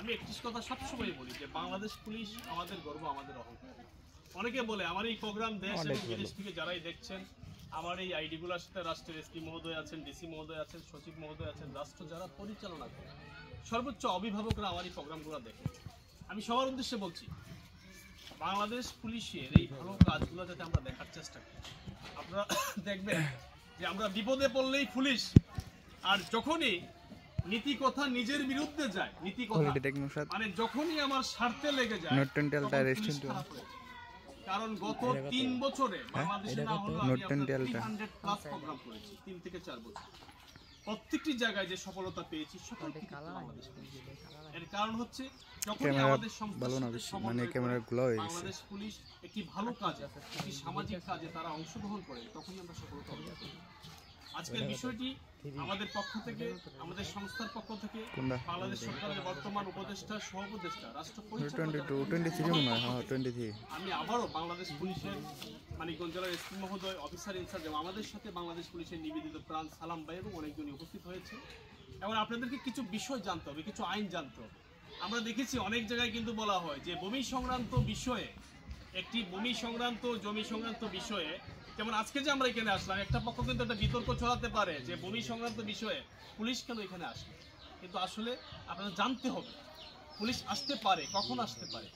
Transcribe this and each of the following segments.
আমি একটি কথা সবসময় বলি যে বাংলাদেশ পুলিশ আমাদের গর্ব, আমাদের অহংকার। অনেকে বলে আমার এই প্রোগ্রাম দেশ এবং বিদেশ থেকে যারাই দেখছেন, আমার এই আইডিগুলোর সাথে রাষ্ট্রের এসপি মহোদয় আছেন, ডিসি মহোদয় আছেন, সচিব মহোদয় আছেন, রাষ্ট্র যারা পরিচালনা করে সর্বোচ্চ অভিভাবকরা আমার এই প্রোগ্রামগুলো দেখে। আমি সবার উদ্দেশ্যে বলছি, বাংলাদেশ পুলিশের এই ভালো কাজগুলো যাতে আমরা দেখার চেষ্টা করি। আপনারা দেখবেন যে আমরা বিপদে পড়লেই পুলিশ, আর যখনই নীতি কথা নিজের বিরুদ্ধে যায়, নীতি কথা মানে যখনই আমার স্বার্থে লেগে যায়, কারণ গত 3 বছরে বাংলাদেশে না হলো আমি 300 প্লাস প্রোগ্রাম করেছি, 3 থেকে 4 বছর। প্রত্যেকটি জায়গায় যে সফলতা পেয়েছি সকলটি বাংলাদেশ। এর কারণ হচ্ছে যখনই আমাদের বাংলাদেশ পুলিশ একটি ভালো কাজ, একটি সামাজিক কাজে তারা অংশগ্রহণ করে, তখনই আমরা সফলতা অর্জন করি। আজকের বিষয়টি আমাদের পক্ষ থেকে, আমাদের সংস্থার পক্ষ থেকে, বাংলাদেশ সরকারের বর্তমান উপদেষ্টা, সহ উপদেষ্টা, রাষ্ট্র আমি আবারও বাংলাদেশ পুলিশের মানিকগঞ্জ জেলার এসপি মহোদয়, অফিসার ইনচার্জ এবং আমাদের সাথে বাংলাদেশ পুলিশের নিবেদিত প্রাণ সালাম ভাই এবং অনেকজনই উপস্থিত হয়েছে। এবং আপনাদেরকে কিছু বিষয় জানতে হবে, কিছু আইন জানতে হবে। আমরা দেখেছি অনেক জায়গায় কিন্তু বলা হয় যে ভূমি সংক্রান্ত বিষয়ে, একটি ভূমি সংক্রান্ত, জমি সংক্রান্ত বিষয়ে, যেমন আজকে যে আমরা এখানে আসলাম, একটা পক্ষ কিন্তু একটা বিতর্ক ছড়াতে পারে যে ভূমি সংক্রান্ত বিষয়ে পুলিশ কেন এখানে আসবে। কিন্তু আসলে আপনারা জানতে হবে পুলিশ আসতে পারে, কখন আসতে পারে।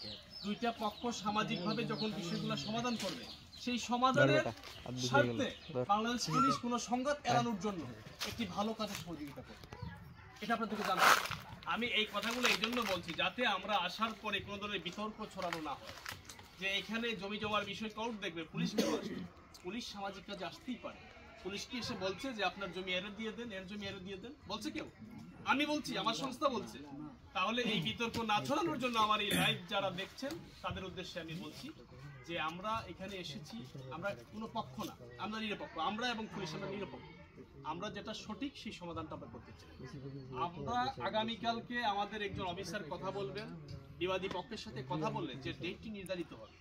দুইটা পক্ষ সামাজিকভাবে যখন বিষয়গুলো সমাধান করবে, সেই সমাধানের স্বার্থে বাংলাদেশ পুলিশ কোনো সংঘাত এড়ানোর জন্য একটি ভালো কাজের সহযোগিতা করবে। এটা আপনাদেরকে জানতে হবে। আমি এই কথাগুলো এই জন্য বলছি যাতে আমরা আসার পরে কোনো ধরনের বিতর্ক ছড়ানো না হয় যে এখানে জমি জমার বিষয় কোর্ট দেখবে, পুলিশ কেন আসবে। পুলিশ সামাজিক কাজে আসতেই পারে। পুলিশ কি এসে বলছে যে আপনার জমি এরে দিয়ে দেন, এর জমি এরে দিয়ে দেন, বলছে কেউ? আমি বলছি, আমার সংস্থা বলছে। তাহলে এই বিতর্ক না ছড়ানোর জন্য আমার এই লাইভ যারা দেখছেন তাদের উদ্দেশ্যে আমি বলছি যে আমরা এখানে এসেছি, আমরা কোনো পক্ষ না, আমরা নিরপেক্ষ। আমরা এবং পুলিশ আমরা নিরপেক্ষ। আমরা যেটা সঠিক সেই সমাধানটা আমরা করতে চাই। আমরা আগামীকালকে আমাদের একজন অফিসার কথা বলবেন, বিবাদী পক্ষের সাথে কথা বললেন যে ডেটটি নির্ধারিত হবে,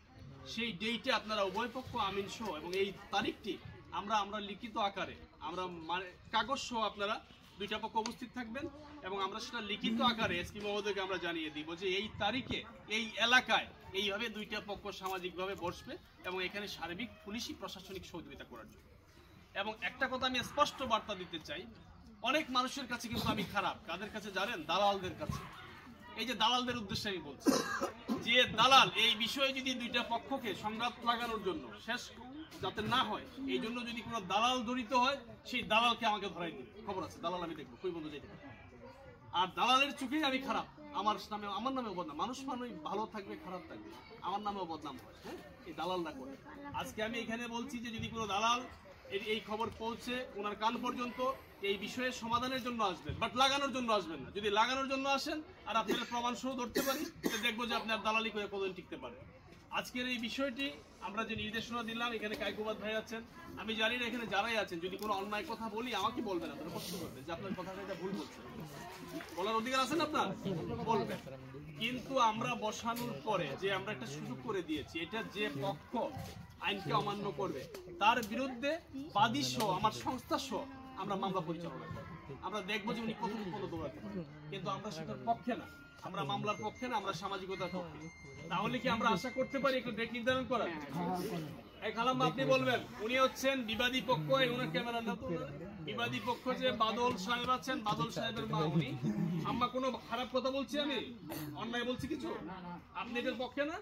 সেই ডেটে আপনারা উভয় পক্ষ আমিন সহ এবং এই তারিখটি আমরা লিখিত আকারে, আমরা কাগজ সহ আপনারা দুইটা পক্ষ উপস্থিত থাকবেন এবং আমরা সেটা লিখিত আকারে এসপি মহোদয়কে আমরা জানিয়ে দিব যে এই তারিখে এই এলাকায় এইভাবে দুইটা পক্ষ সামাজিকভাবে বসবে এবং এখানে সার্বিক পুলিশি প্রশাসনিক সহযোগিতা করার জন্য। এবং একটা কথা আমি স্পষ্ট বার্তা দিতে চাই, অনেক মানুষের কাছে কিন্তু আমি খারাপ, কাদের কাছে জানেন? দালালদের কাছে। এই যে দালালদের উদ্দেশ্যে আমি বলছি যে দালাল এই বিষয়ে যদি দুইটা পক্ষকে সংঘাত লাগানোর জন্য, শেষ যাতে না হয় এই জন্য যদি কোনো দালাল জড়িত হয়, সেই দালালকে আমাকে ধরাই দিবে, খবর আছে, দালাল আমি দেখবো কই বন্ধু যেতে পারে। আর দালালের চোখেই আমি খারাপ, আমার নামেও বদনাম। মানুষ মানুষ ভালো থাকবে, খারাপ থাকবে, আমার নামেও বদনাম হয়। হ্যাঁ, এই দালালরা করে। আজকে আমি এখানে বলছি যে যদি কোনো দালাল এই খবর পৌঁছে ওনার কান পর্যন্ত, এই বিষয়ে সমাধানের জন্য আসবেন, বাট লাগানোর জন্য আসবেন না। যদি লাগানোর জন্য আসেন আর আপনার প্রমাণ সহ ধরতে পারি, দেখবো যে আপনার দালালি করে কতদিন টিকতে পারে। আজকের এই বিষয়টি আমরা যে নির্দেশনা দিলাম, এখানে কায়কুবাদ ভাই আছেন, আমি জানি না এখানে যারাই আছেন, যদি কোনো অন্যায় কথা বলি আমাকে বলবেন, আপনারা প্রশ্ন করবেন যে আপনার কথাটা এটা ভুল বলছেন, বলার অধিকার আছেন আপনার, বলবেন। কিন্তু আমরা বসানোর পরে যে আমরা একটা সুযোগ করে দিয়েছি, এটা যে পক্ষ আইনকে অমান্য করবে তার বিরুদ্ধে বাদী সহ, আমার সংস্থা সহ আমরা মামলা পরিচালনা করব। আমরা দেখবো যে উনি কতটুকু দৌড়াতে পারেন, কিন্তু আমরা সেটার পক্ষে না, আমরা মামলার পক্ষে না, আমরা সামাজিকতার পক্ষে। তাহলে কি আমরা আশা করতে পারি একটু ডেট নির্ধারণ করার? এই খালাম আপনি বলবেন, উনি হচ্ছেন বিবাদী পক্ষ, ওনার ক্যামেরা না তো, বিবাদী পক্ষ যে বাদল সাহেব আছেন, বাদল সাহেবের মা উনি। আম্মা কোনো খারাপ কথা বলছি আমি, অন্যায় বলছি কিছু? আপনি এটার পক্ষে না?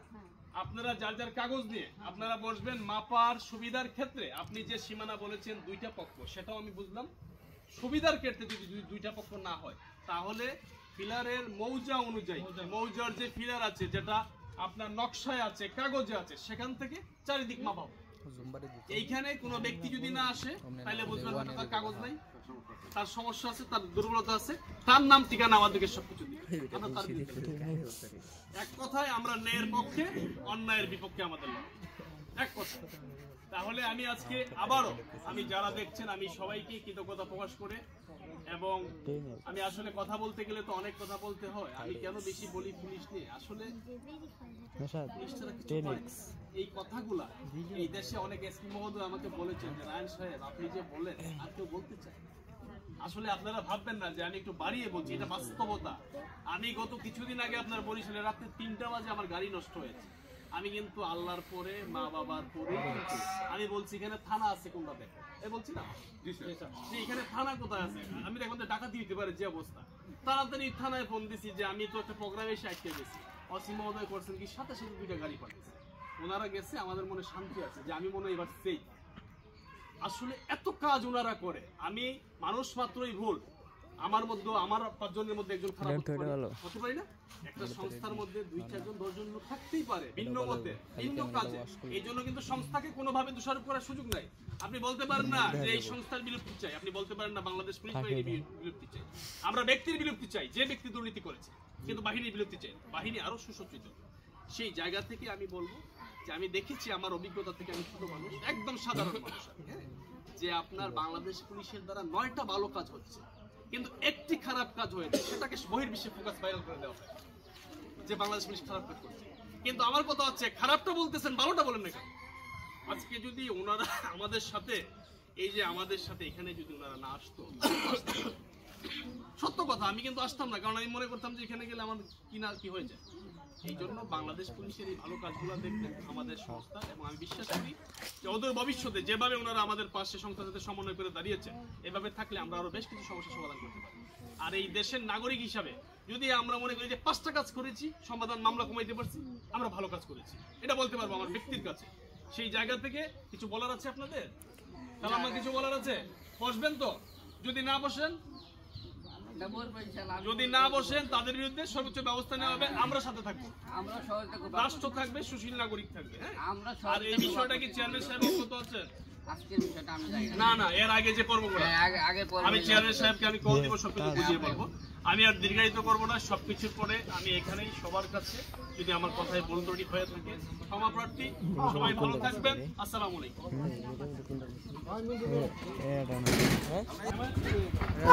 আপনারা যার যার কাগজ নিয়ে আপনারা বসবেন, মাপার সুবিধার ক্ষেত্রে আপনি যে সীমানা বলেছেন দুইটা পক্ষ, সেটাও আমি বুঝলাম। সুবিধার ক্ষেত্রে যদি দুইটা পক্ষ না হয়, তাহলে ফিলারের মৌজা অনুযায়ী, মৌজার যে ফিলার আছে, যেটা আপনার নকশায় আছে, কাগজে আছে, সেখান থেকে চারিদিক মাপাবো। এইখানে কোনো ব্যক্তি যদি না আসে, তাহলে বুঝবেন তার কাগজ নাই, তার সমস্যা আছে, তার দুর্বলতা আছে, তার নাম ঠিকানা আমাদেরকে সবকিছু দিই। এক কথায় আমরা ন্যায়ের পক্ষে, অন্যায়ের বিপক্ষে আমাদের লড়াই, এক কথা। তাহলে আমি আজকে আবারও, আমি যারা দেখছেন, আমি সবাইকে কৃতজ্ঞতা প্রকাশ করে, এবং আমি আসলে কথা বলতে গেলে তো অনেক কথা বলতে হয়, আমি কেন বেশি বলি পুলিশ নিয়ে, আসলে এই কথাগুলা এই দেশে অনেক এসপি মহোদয় আমাকে বলেছেন যে রায়ন সাহেব আপনি যে বলেন আর কেউ বলতে চায়, আসলে আপনারা ভাববেন না যে আমি একটু বাড়িয়ে বলছি, এটা বাস্তবতা। আমি গত কিছুদিন আগে আপনার বরিশালে রাতে 3টা বাজে আমার গাড়ি নষ্ট হয়েছে। আমি কিন্তু আল্লাহর পরে, মা বাবার পরে আমি বলছি এখানে থানা আছে কোনটা দেখো, এই বলছি না যে এখানে থানা কোথায় আছে, আমি দেখলাম যে ডাকাতি হইতে পারে যে অবস্থা। তাড়াতাড়ি থানায় ফোন দিছি যে আমি তো একটা প্রোগ্রামে এসে আটকে গেছি। অসীম মহোদয় করছেন কি, সাথে সাথে 2টা গাড়ি পাঠিয়েছে। ওনারা গেছে, আমাদের মনে শান্তি আছে যে আমি মনে হয় এবার সেই আসলে এত কাজ ওনারা করে। আমি মানুষ মাত্রই ভুল, আমার মধ্যে আমার 5 জনের মধ্যে একজন খারাপ হতে পারি না। একটা সংস্থার মধ্যে 2-4 জন 10 জন লোক থাকতেই পারে ভিন্ন মতে, ভিন্ন কাজে। এই জন্য কিন্তু সংস্থাকে কোনোভাবে দোষারোপ করার সুযোগ নাই। আপনি বলতে পারেন না যে এই সংস্থার বিলুপ্তি চাই, আপনি বলতে পারেন না বাংলাদেশ পুলিশ বাহিনী বিলুপ্তি চাই। আমরা ব্যক্তির বিলুপ্তি চাই, যে ব্যক্তি দুর্নীতি করেছে, কিন্তু বাহিনীর বিলুপ্তি চাই। বাহিনী আরো সুসজ্জিত। সেই জায়গা থেকে আমি বলবো যে আমি দেখেছি, আমার অভিজ্ঞতা থেকে, আমি ছোট মানুষ, একদম সাধারণ মানুষ, যে আপনার বাংলাদেশ পুলিশের দ্বারা 9টা ভালো কাজ হচ্ছে, কিন্তু একটি খারাপ কাজ হয়েছে, সেটাকে বহির্বিশ্বে ফোকাস ভাইরাল করে দেওয়া হয় যে বাংলাদেশ পুলিশ খারাপ কাজ করছে। কিন্তু আমার কথা হচ্ছে, খারাপটা বলতেছেন, ভালোটা বলেন না কেন? আজকে যদি ওনারা আমাদের সাথে, এই যে আমাদের সাথে এখানে যদি ওনারা না আসতো, সত্য কথা আমি কিন্তু আসতাম না, কারণ আমি মনে করতাম যে এখানে গেলে আমার কি না কি হয়ে যায়। এই জন্য বাংলাদেশ পুলিশের এই ভালো কাজগুলো দেখবেন আমাদের সংস্থা, এবং আমি বিশ্বাস করি যে অদূর ভবিষ্যতে যেভাবে ওনারা আমাদের পাশে সংস্থার সাথে সমন্বয় করে দাঁড়িয়েছে, এভাবে থাকলে আমরা আরো বেশ কিছু সমস্যার সমাধান করতে পারি। আর এই দেশের নাগরিক হিসাবে যদি আমরা মনে করি যে 5টা কাজ করেছি, সমাধান মামলা কমাইতে পারছি, আমরা ভালো কাজ করেছি, এটা বলতে পারবো আমার ব্যক্তির কাছে। সেই জায়গা থেকে কিছু বলার আছে আপনাদের? তাহলে আমার কিছু বলার আছে, বসবেন তো? যদি না বসেন, তাদের বিরুদ্ধে সর্বোচ্চ ব্যবস্থা নেওয়া হবে। আমরা সাথে থাকবো, রাষ্ট্র থাকবে, সুশীল নাগরিক থাকবে। আর এই বিষয়টা কি চেয়ারম্যান সাহেব অবগত আছেন? না না, এর আগে যে করবো আমি চেয়ারম্যান সাহেবকে আমি কল দিব, সবকিছু বুঝিয়ে বলবো। আমি আর দীর্ঘায়িত করবো না, সবকিছুর পরে আমি এখানেই সবার কাছে যদি আমার কথায় ভুল ত্রুটি হয়ে থাকে ক্ষমা প্রার্থী। সবাই ভালো থাকবেন, আসসালামু আলাইকুম।